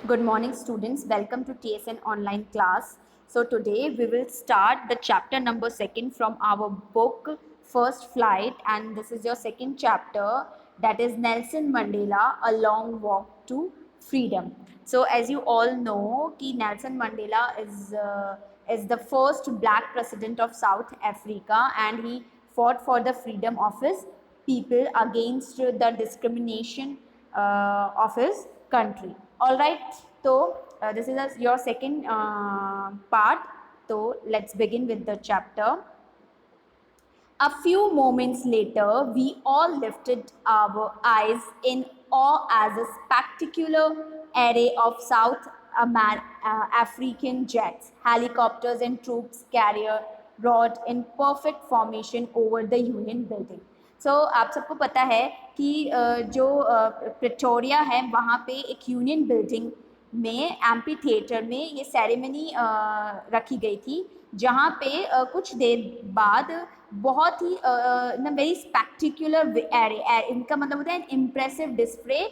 Good morning, students. Welcome to TSN online class. So today we will start the chapter number 2 from our book First Flight, and this is your second chapter, that is Nelson Mandela, A Long Walk to Freedom. So as you all know, कि Nelson Mandela is the first black president of South Africa, and he fought for the freedom of his people against the discrimination of his country. All right, so this is your second part. So let's begin with the chapter. A few moments later, we all lifted our eyes in awe as a spectacular array of African jets, helicopters, and troops carrier rode in perfect formation over the Union Building. So आप सबको पता है कि जो Pretoria है वहाँ पे एक यूनियन बिल्डिंग में एम्पी थिएटर में ये सेरेमनी रखी गई थी, जहाँ पे कुछ देर बाद बहुत ही वेरी स्पेक्टिकुलर इनका मतलब होता है impressive display,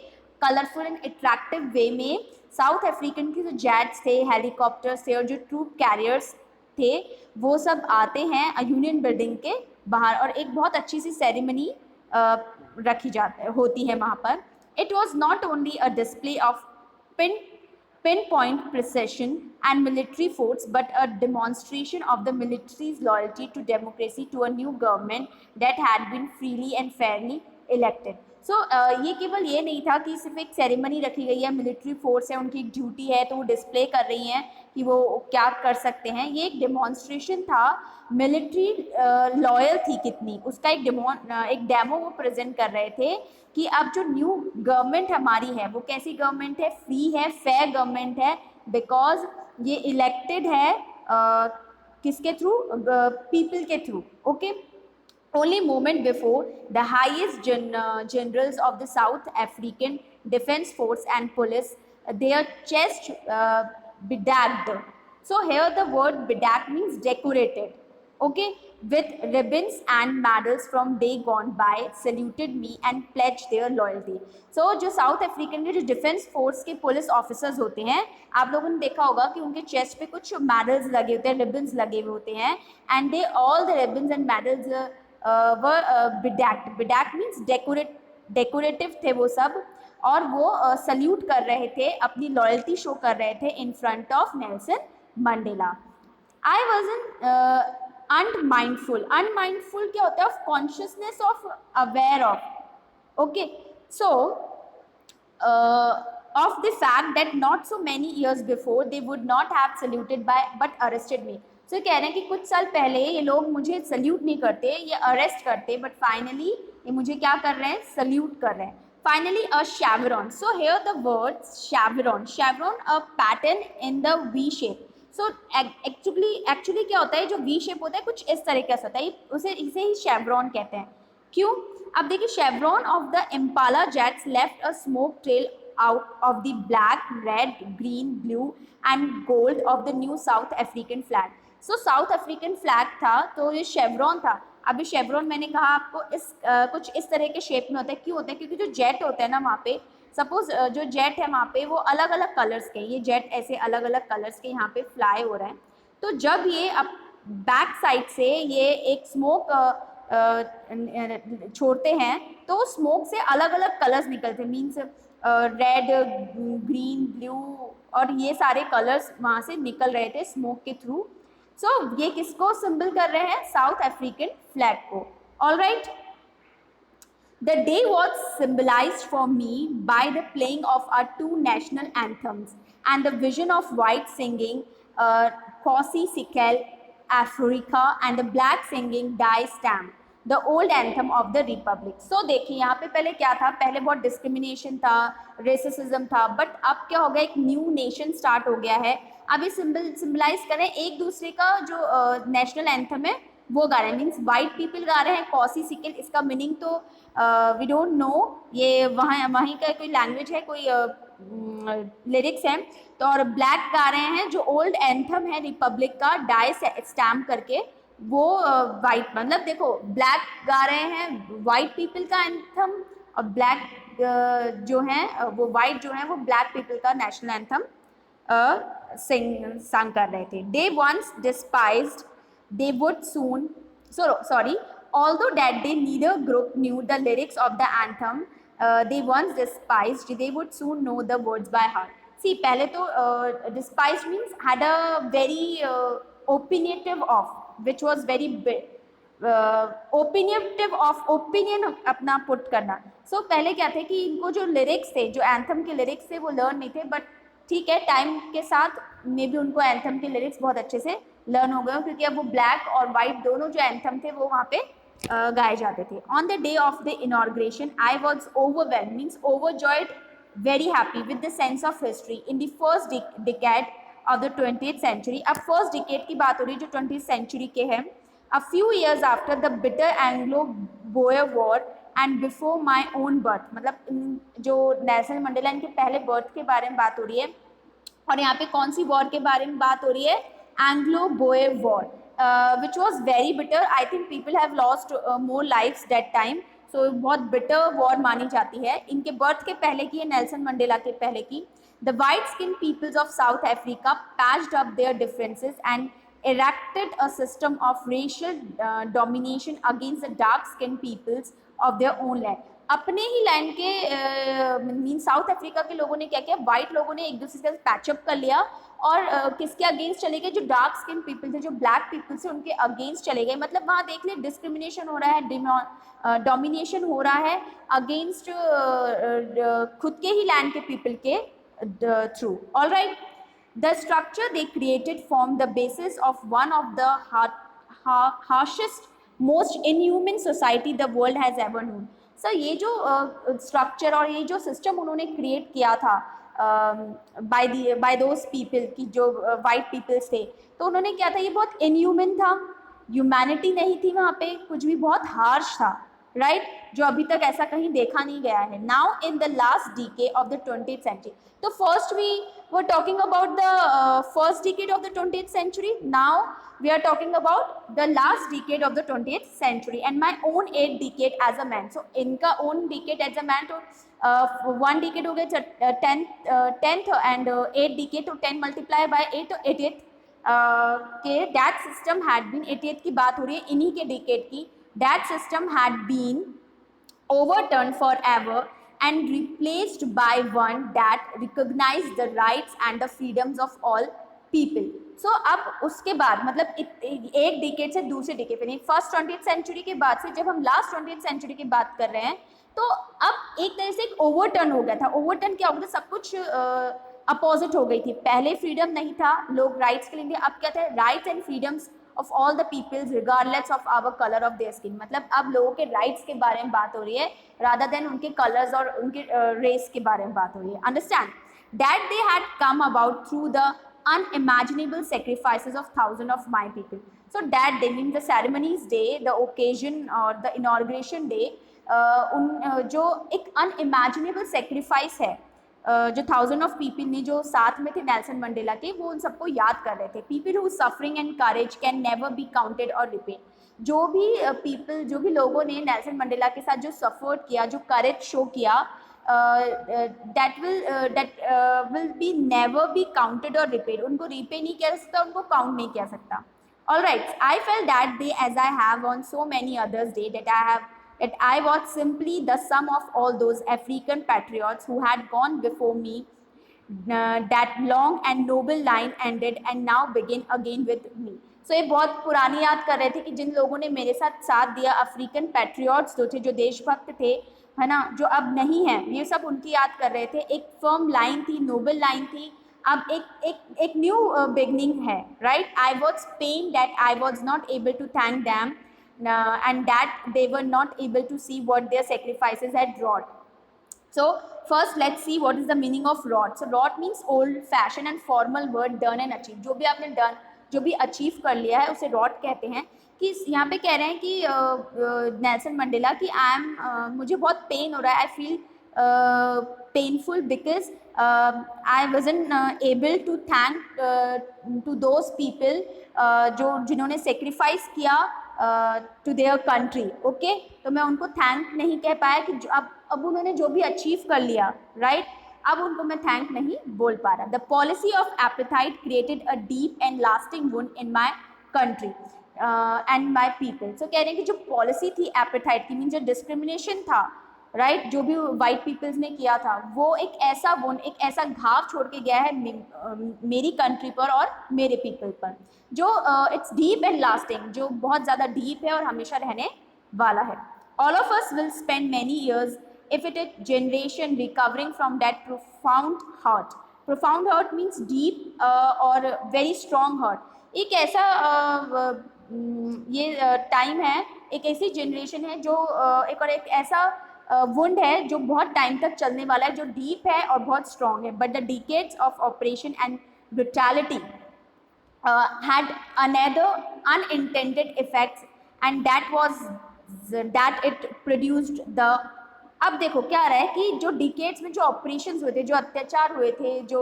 colourful and attractive way में साउथ अफ्रीकन के जो जेट्स थे, हेलीकॉप्टर्स थे और जो ट्रूप कैरियर्स थे वो सब आते हैं यूनियन बिल्डिंग के बाहर, और एक बहुत अच्छी सी सेरेमनी रखी जाती होती है वहाँ पर. It was not only a display of pinpoint precision and military force, but a demonstration of the military's loyalty to democracy, to a new government that had been freely and fairly elected. So ये केवल ये नहीं था कि सिर्फ एक ceremony रखी गई है, मिलिट्री फोर्स है, उनकी एक ड्यूटी है तो वो डिस्प्ले कर रही हैं कि वो क्या कर सकते हैं. ये एक डेमोन्स्ट्रेशन था, मिलिट्री लॉयल थी कितनी, उसका एक डेमो वो प्रेजेंट कर रहे थे कि अब जो न्यू गवर्नमेंट हमारी है वो कैसी गवर्नमेंट है, फ्री है, फेयर गवर्नमेंट है, बिकॉज ये इलेक्टेड है किसके थ्रू, पीपल के through. Okay, only moment before, the highest generals of the South African Defence Force and police, their chest bedagged. So here the word bedagged means decorated, okay, with ribbons and medals from day gone by, saluted me and pledged their loyalty. So जो south African के जो defence force के police officers होते हैं, आप लोगों ने देखा होगा कि उनके चेस्ट पे कुछ मेडल्स लगे होते हैं, रिबन्स लगे हुए होते हैं, and they all the ribbons and medals bedagged means decorative थे वो सब, और वो सल्यूट कर रहे थे, अपनी लॉयल्टी शो कर रहे थे in front of Nelson Mandela. I was unmindful क्या होता है, of consciousness, of aware of, okay, so of the fact that not so many years before they would not have saluted but arrested me. So कह रहे हैं कि कुछ साल पहले ये लोग मुझे सल्यूट नहीं करते, ये अरेस्ट करते, बट फाइनली ये मुझे क्या कर रहे हैं, सल्यूट कर रहे हैं. Finally a chevron. So here the word chevron, a pattern in the V shape. So actually क्या होता है, जो V shape होता है कुछ इस तरीके से होता है, इसे ही chevron कहते हैं. क्यों? अब देखिए, chevron of the Impala jets left a smoke trail out of the black, red, green, blue and gold of the new South African flag. So South African flag था तो ये chevron था. अभी chevron मैंने कहा आपको कुछ इस तरह के शेप में होता है. क्यों होता है? क्योंकि जो जेट होते हैं ना वहाँ पे, सपोज जो जेट है वहाँ पे वो अलग अलग कलर्स के, ये जेट ऐसे अलग अलग कलर्स के यहाँ पे फ्लाई हो रहे हैं. तो जब ये अब बैक साइड से ये एक स्मोक छोड़ते हैं तो स्मोक से अलग अलग कलर्स निकलते हैं, मीन्स रेड, ग्रीन, ब्लू और ये सारे कलर्स वहाँ से निकल रहे थे स्मोक के थ्रू. सो ये किसको सिंबल कर रहे हैं, साउथ अफ्रीकन फ्लैग को. All right, the day was symbolised for me by the playing of our two national anthems and the vision of white singing Nkosi Sikelel iAfrika and the black singing Die Stem, the old anthem of the republic. So देखिए यहाँ पे पहले क्या था, पहले बहुत discrimination था, racism था, बट अब क्या हो गया, एक न्यू नेशन स्टार्ट हो गया है. अब ये सिम्बलाइज करें एक दूसरे का, जो नेशनल एंथम है वो गा रहे हैं, मीन्स वाइट पीपल गा रहे हैं कॉसी सिकल. इसका मीनिंग तो वी डोंट नो, ये वहीं का कोई लैंग्वेज है, कोई लिरिक्स हैं. तो और ब्लैक गा रहे हैं जो ओल्ड एंथम है रिपब्लिक का, डाई स्टैम्प करके, वो वाइट, मतलब देखो ब्लैक गा रहे हैं वाइट पीपल का एंथम और ब्लैक जो हैं वो वाइट जो हैं वो ब्लैक पीपल का नेशनल एंथम sang कर रहे थे. They once despised, they would soon, sorry, although that they neither group knew the lyrics of the anthem, they once despised, they would soon know the words by heart. See, पहले तो despised means had a very opinionative of, which was very opiniative of opinion अपना put करना. So पहले क्या थे कि इनको जो लिरिक्स थे, जो एंथम के लिरिक्स थे वो लर्न नहीं थे, बट ठीक है टाइम के साथ मे बी उनको एंथम के लिरिक्स बहुत अच्छे से लर्न हो गए, क्योंकि अब वो ब्लैक और वाइट दोनों जो एंथम थे वो वहाँ पे गाए जाते थे. On the day of the inauguration I was overwhelmed means overjoyed, very happy with the sense of history in the first decade of the 20th century. अब फर्स्ट डिकेड की बात हो रही है जो 20th सेंचुरी के हैं. A few years after the bitter Anglo-Boer War and before my own birth, मतलब जो नेल्सन मंडेला इनके पहले बर्थ के बारे में बात हो रही है. और यहाँ पे कौन सी वॉर के बारे में बात हो रही है? Anglo-Boer War, which was very bitter. I think people have lost more lives that time. So बहुत बिटर वॉर मानी जाती है. इनके बर्थ के पहले की है, नेल्सन मंडेला के पहले की. The white-skinned peoples of South Africa patched up their differences and erected a system of racial domination against the dark-skinned peoples of their own land. अपने ही लैंड के मीन साउथ अफ्रीका के लोगों ने क्या किया, वाइट लोगों ने एक दूसरे के साथ पैचअप कर लिया और किसके अगेंस्ट चले गए? जो डार्क स्किन पीपल थे, जो ब्लैक पीपल थे, उनके अगेंस्ट चले गए. मतलब वहाँ देख ले डिस्क्रिमिनेशन हो रहा है, डोमिनेशन हो रहा है अगेंस्ट खुद के ही लैंड के पीपल के through. All right. The structure they created formed the basis of one of the harshest, most inhuman society the world has ever known. So ये जो structure और ये जो system उन्होंने create किया था by those people की जो white peoples थे, तो उन्होंने क्या था, ये बहुत inhuman था, humanity नहीं थी वहाँ पे, कुछ भी बहुत harsh था, right? जो अभी तक ऐसा कहीं देखा नहीं गया है. Now in the last decade of the 20th century, तो first we were talking about the first decade of the 20th century. Now we are talking about the last decade of the 20th century and my own 8th decade as a man. So इनका own decade as a man, तो one decade हो गया 10th and 8th decade, तो 10 multiply by 8 तो 80th के that system had been 80th की बात हो रही है, इन्हीं के decade की. That system had been overturned forever and replaced by one that recognized the rights and the freedoms of all people. So अब उसके बाद मतलब एक डिकेड से दूसरे डिकेड पे नहीं, फर्स्ट 20th सेंचुरी के बाद से जब हम लास्ट 20th सेंचुरी की बात कर रहे हैं, तो अब एक तरह से एक ओवरटर्न हो गया था. ओवरटर्न क्या हो गया? सब कुछ अपोजिट हो गई थी. पहले फ्रीडम नहीं था, लोग राइट्स के लिए थे. अब क्या था? Rights and freedoms of all the peoples regardless of our colour of their skin. मतलब अब लोगों के राइट्स के बारे में बात हो रही है रादर देन उनके कलर्स और उनके रेस के बारे में बात हो रही है. Understand that they had come about through the unimaginable sacrifices of thousands of my people. So that day means the ceremonies day, the occasion or the inauguration day, उन जो एक unimaginable sacrifice है, जो थाउजेंड ऑफ पीपल ने जो साथ में थे नेल्सन मंडेला के, वो उन सबको याद कर रहे थे. People who suffering and courage can never be counted और रिपे. जो भी पीपल, जो भी लोगों ने नेल्सन मंडेला के साथ जो सफर्ड किया, जो करेज शो किया, that will be never be counted or repaid. उनको repay नहीं किया सकता, उनको count नहीं किया सकता. All right, I felt that day as I have on so many others day that I was simply the sum of all those African patriots who had gone before me. That long and noble line ended and now begin again with me. So ये बहुत पुरानी याद कर रहे थे कि जिन लोगों ने मेरे साथ दिया, अफ्रीकन पैट्रियट्स जो थे, जो देशभक्त थे, है ना, जो अब नहीं है, ये सब उनकी याद कर रहे थे. एक फर्म लाइन थी, नोबल लाइन थी. अब एक न्यू बिगनिंग है, right. I was pain that I was not able to thank them and that they were not able to see what their sacrifices had wrought. So first let's see what is the meaning of wrought. So wrought means old fashioned and formal word done and achieved. जो भी आपने done, जो भी achieve कर लिया है उसे wrought कहते हैं. कि यहाँ पे कह रहे हैं कि नेल्सन मंडेला कि मुझे बहुत पेन हो रहा है, I feel painful because I wasn't able to thank to those people जिन्होंने सेक्रीफाइस किया टू देयर कंट्री. ओके, तो मैं उनको थैंक नहीं कह पाया कि जो अब अब उन्होंने जो भी अचीव कर लिया, राइट, अब उनको मैं थैंक नहीं बोल पा रहा। The policy of apartheid created a deep and lasting wound in my country and my people. So कह रहे हैं कि जो पॉलिसी थी एपेटाइट की, मीन जो डिस्क्रिमिनेशन था, राइट, जो भी वाइट पीपल्स ने किया था, वो एक ऐसा वुंड, एक ऐसा घाव छोड़ के गया है मेरी कंट्री पर और मेरे पीपल पर, जो इट्स डीप एंड लास्टिंग, जो बहुत ज़्यादा डीप है और हमेशा रहने वाला है। All of us will spend many years if it is generation recovering from that profound hurt. Profound hurt means deep और very strong hurt. एक ऐसा ये टाइम है, एक ऐसी जनरेशन है जो एक ऐसा वुंड है जो बहुत टाइम तक चलने वाला है, जो डीप है और बहुत स्ट्रॉन्ग है। But the decades of operation and brutality had another unintended effects, and that was that it produced the। अब देखो क्या आ रहा है कि जो डिकेड्स में जो ऑपरेशंस हुए थे, जो अत्याचार हुए थे, जो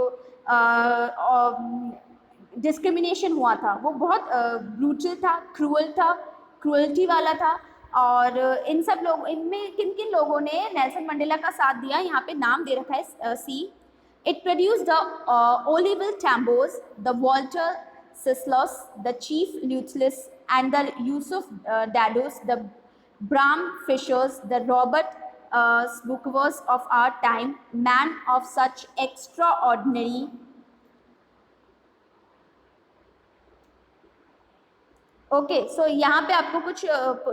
डिस्क्रिमिनेशन हुआ था, वो बहुत ब्रूटल था, क्रूअल था, क्रूअल्टी वाला था। और इन सब लोग, इनमें किन किन लोगों ने नेल्सन मंडेला का साथ दिया, यहाँ पे नाम दे रखा है सी। It produce the Oliver Tambos, the Walter Sisulus, the chief Luthulis and the Yusuf Dadoos, the Bram Fischers, the Robert Spookwers of our time, man of such extraordinary okay. So यहाँ पे आपको कुछ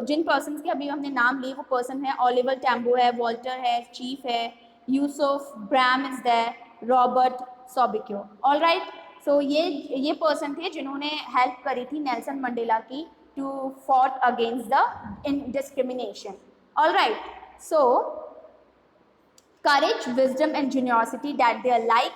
जिन पर्सन्स के अभी हमने नाम लिए वो पर्सन है, ओलिवर टैम्बो है, वॉल्टर है, चीफ है, Yusuf, Bram is there, Robert Sobukwe. All right, so ये पर्सन थे जिन्होंने हेल्प करी थी नेल्सन मंडेला की to fought against the in discrimination. All right, so courage, wisdom and generosity that their like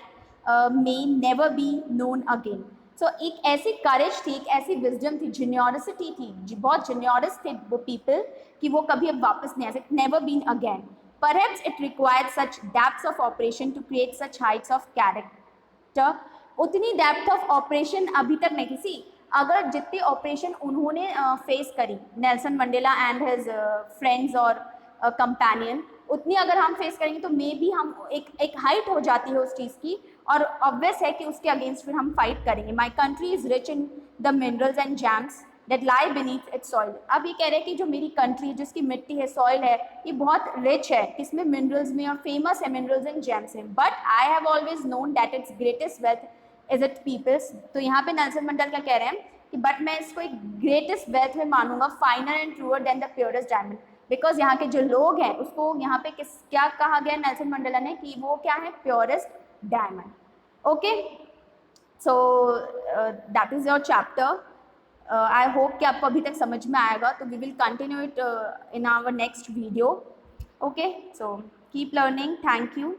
may never be known again। so एक ऐसी courage थी, एक ऐसी wisdom थी, generosity थी, बहुत generous थे वो people कि वो कभी अब वापस नहीं आ सकते, never been again। perhaps it required such depths of operation to create such heights of character। उतनी depth of operation अभी तक नहीं किसी, अगर जितनी ऑपरेशन उन्होंने फेस करी, Nelson Mandela and his friends और कंपेनियन, उतनी अगर हम फेस करेंगे तो मे बी हम एक हाइट हो जाती है उस चीज़ की, और ऑब्वियस है कि उसके अगेंस्ट फिर हम फाइट करेंगे। My country is rich in the minerals and gems that lie beneath its soil. अब ये कह रहे हैं कि जो मेरी कंट्री, जिसकी मिट्टी है, सॉइल है, ये बहुत रिच है, किसमें, मिनरल्स में, और फेमस है मिनरल्स एंड जैम्स में। But I have always known that its greatest wealth is it peoples. तो यहाँ पे नेल्सन मंडेला क्या कह रहे हैं कि बट मैं इसको एक ग्रेटेस्ट वेल्थ में मानूंगा, finer and truer than the purest diamond, because यहाँ के जो लोग हैं उसको यहाँ पे क्या कहा गया नेल्सन मंडेला ने कि वो क्या है, purest diamond. Okay, so that is your chapter. I hope कि आपको अभी तक समझ में आएगा, तो we will continue it in our next video. Okay, so keep learning, thank you.